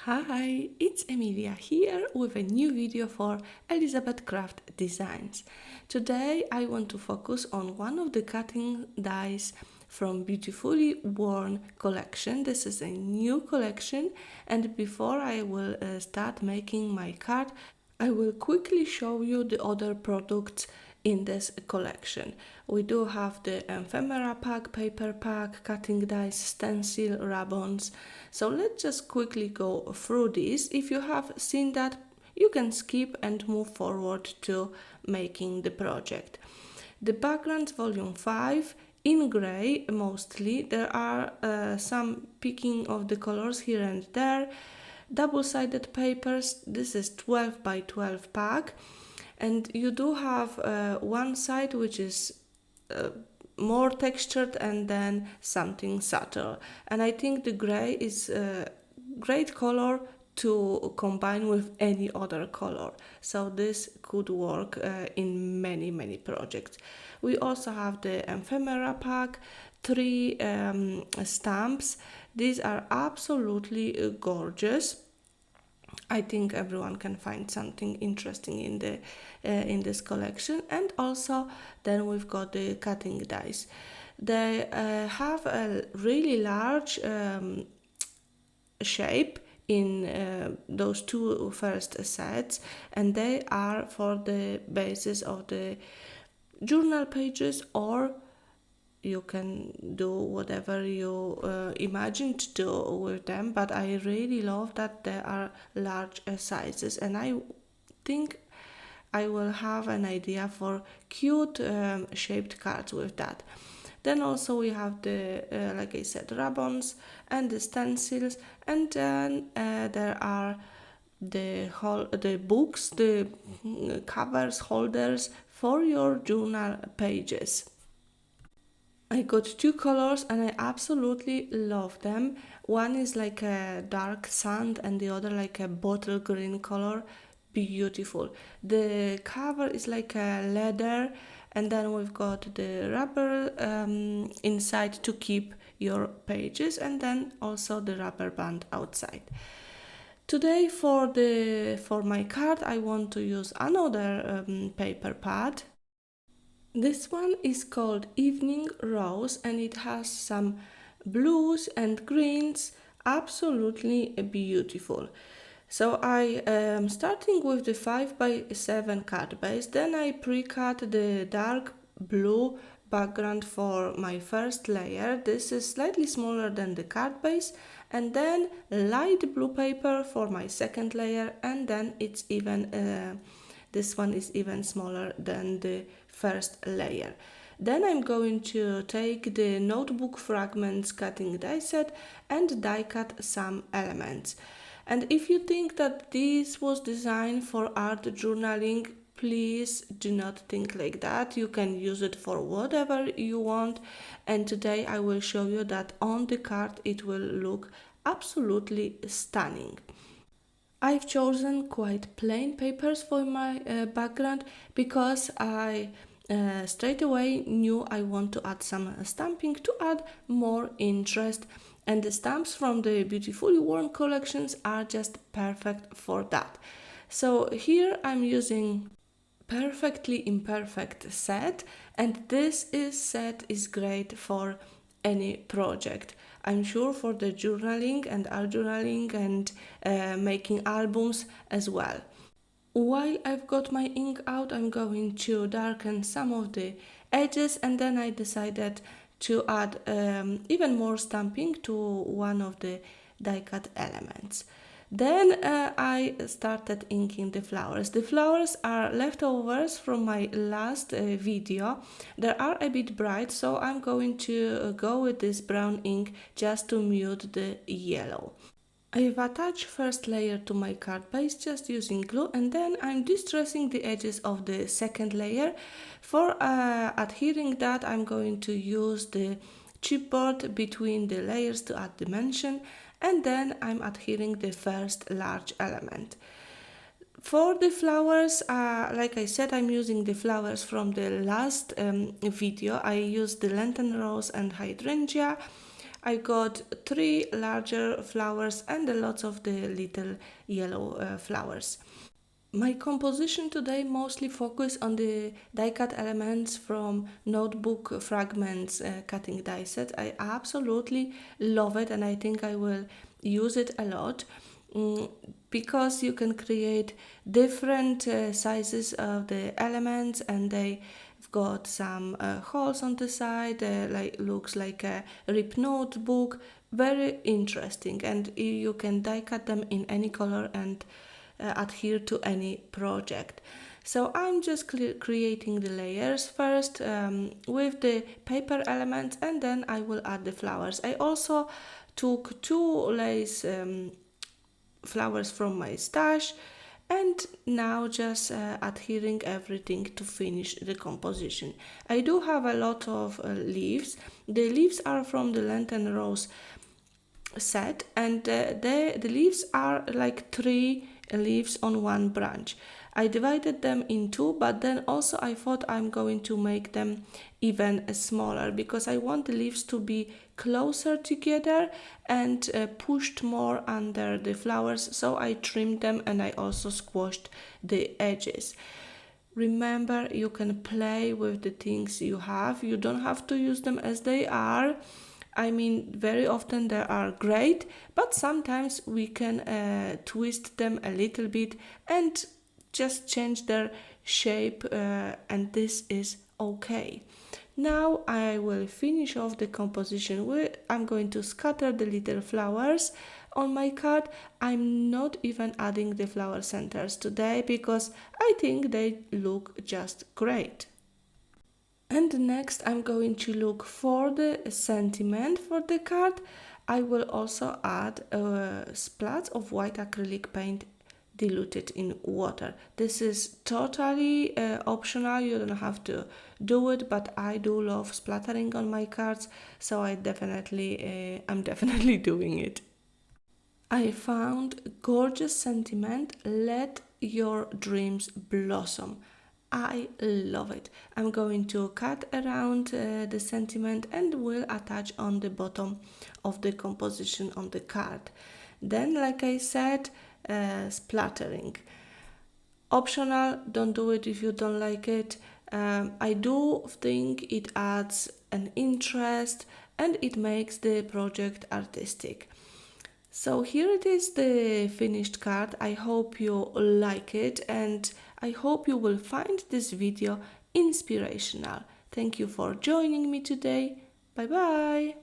Hi, it's Emilia here with a new video for Elizabeth Craft Designs. Today I want to focus on one of the cutting dies from Beautifully Worn collection. This is a new collection, and before I will start making my card, I will quickly show you the other products in this collection. We do have the ephemera pack, paper pack, cutting dies, stencil, ribbons. So let's just quickly go through these. If you have seen that, you can skip and move forward to making the project. The background volume 5 in gray mostly. There are some picking of the colors here and there. Double-sided papers. This is 12 by 12 pack. And you do have one side which is more textured and then something subtle. And I think the gray is a great color to combine with any other color. So this could work in many projects. We also have the ephemera pack, 3 stamps. These are absolutely gorgeous. I think everyone can find something interesting in this collection. And also then we've got the cutting dies. They have a really large shape in those two first sets, and they are for the basis of the journal pages, or you can do whatever you imagine to do with them, but I really love that there are large sizes, and I think I will have an idea for cute shaped cards with that. Then also we have the, like I said, ribbons and the stencils, and then there are the books, the covers, holders for your journal pages. I got 2 colors and I absolutely love them. One is like a dark sand and the other like a bottle green color. Beautiful. The cover is like a leather, and then we've got the rubber inside to keep your pages, and then also the rubber band outside. Today for my card I want to use another paper pad. This one is called Evening Rose, and it has some blues and greens, absolutely beautiful. So I am starting with the 5 by 7 card base, then I pre-cut the dark blue background for my first layer. This is slightly smaller than the card base, and then light blue paper for my second layer, and then it's even this one is even smaller than the first layer. Then I'm going to take the Notebook Fragments cutting die set and die cut some elements. And if you think that this was designed for art journaling, please do not think like that. You can use it for whatever you want, and today I will show you that on the card it will look absolutely stunning. I've chosen quite plain papers for my background because I straight away knew I want to add some stamping to add more interest, and the stamps from the Beautifully Worn collections are just perfect for that. So here I'm using Perfectly Imperfect set, and this set is great for any project. I'm sure for the journaling and art journaling and making albums as well. While I've got my ink out, I'm going to darken some of the edges, and then I decided to add even more stamping to one of the die cut elements. Then I started inking the flowers. The flowers are leftovers from my last video. They are a bit bright, so I'm going to go with this brown ink just to mute the yellow. I've attached first layer to my card base just using glue, and then I'm distressing the edges of the second layer. For adhering that, I'm going to use the chipboard between the layers to add dimension, and then I'm adhering the first large element. For the flowers, like I said, I'm using the flowers from the last video. I used the lantern rose and hydrangea. I got 3 larger flowers and a lot of the little yellow flowers. My composition today mostly focused on the die-cut elements from Notebook Fragments cutting die set. I absolutely love it, and I think I will use it a lot. Because you can create different sizes of the elements, and they've got some holes on the side, like looks like a ripped notebook. Very interesting, and you can die cut them in any color and adhere to any project. So I'm just creating the layers first with the paper elements, and then I will add the flowers. I also took 2 lace flowers from my stash, and now just adhering everything to finish the composition. I do have a lot of leaves. The leaves are from the Lantern Rose set, and the leaves are like 3 leaves on one branch. I divided them in 2, but then also I thought I'm going to make them even smaller because I want the leaves to be closer together and pushed more under the flowers, so I trimmed them and I also squashed the edges. Remember, you can play with the things you have. You don't have to use them as they are. I mean, very often they are great, but sometimes we can twist them a little bit and just change their shape, and this is okay. Now I will finish off the composition. I'm going to scatter the little flowers on my card. I'm not even adding the flower centers today because I think they look just great. And next I'm going to look for the sentiment for the card. I will also add a splat of white acrylic paint diluted in water. This is totally optional, you don't have to do it, but I do love splattering on my cards, so I'm definitely doing it. I found gorgeous sentiment. Let your dreams blossom. I love it. I'm going to cut around the sentiment and will attach on the bottom of the composition on the card. Then, like I said, splattering. Optional, don't do it if you don't like it. I do think it adds an interest and it makes the project artistic. So here it is, the finished card. I hope you like it and I hope you will find this video inspirational. Thank you for joining me today. Bye bye!